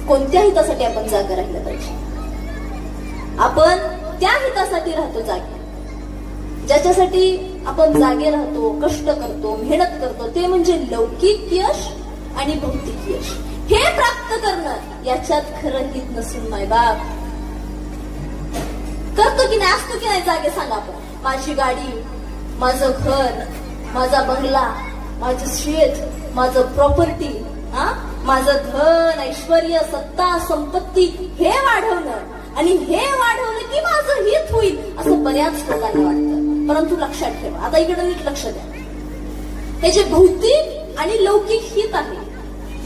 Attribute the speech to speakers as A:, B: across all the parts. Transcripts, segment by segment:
A: कोणत्या हितासाठी आपण जागा राहिलं पाहिजे? आपण त्या हितासाठी राहतो जागे ज्याच्यासाठी आपण जागे राहतो, कष्ट करतो, मेहनत करतो, ते म्हणजे लौकिक यश आणि भौतिक यश. हे प्राप्त करणं याच्यात खरं हित नसून मायबाप करतो की नाही, असतो की नाही जागे? सांगा आपण. माझी गाडी, माझं घर, माझा बंगला, माझं शेत, माझं प्रॉपर्टी, माझं धन, ऐश्वर्य, सत्ता, संपत्ती हे वाढवणं आणि हे वाढवलं की माझं हित होईल असं बऱ्याच लोकांना वाटतं. परंतु लक्षात ठेवा, आता इकडे नीट लक्ष द्या. हे जे भौतिक आणि लौकिक हित आहे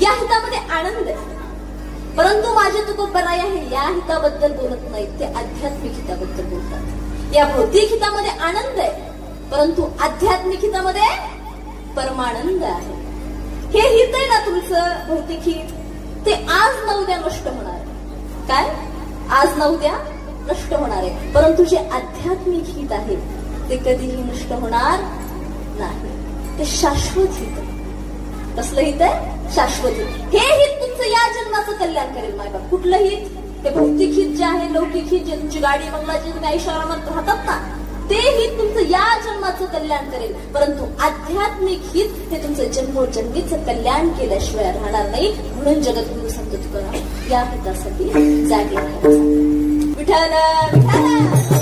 A: या हितामध्ये आनंद आहे, परंतु माझे तुकोबराय आहे या हिताबद्दल बोलत नाहीत, ते आध्यात्मिक हिताबद्दल बोलतात. या भौतिक हितामध्ये आनंद आहे, परंतु आध्यात्मिक हितामध्ये परमानंद आहे. हे हित आहे ना तुमचं भौतिक हित, ते आज न उद्या नष्ट होणार आहे. काय? आज न उद्या नष्ट होणार आहे, परंतु जे आध्यात्मिक हित आहे ते कधीही नष्ट होणार नाही. ते शाश्वत हित आहे. कसलं हित आहे? शाश्वत हित. हे हित तुमचं या जन्माचं कल्याण करेल मायबाप. कुठलं हित? ते भौतिक हित जे आहे, लौकिक हित, जे तुमची गाडी बंगला, जे तुम्ही ऐश्वर्यात राहतात ना, ते हित तुमचं या जन्माचं कल्याण करेल, परंतु आध्यात्मिक हित हे तुमचं जन्मोजन्मीचं कल्याण केल्याशिवाय राहणार नाही. म्हणून जगद्गुरु संत तुकाराम या हितासाठी जागे राहायला सांगतात. विठ्ठल विठ्ठल.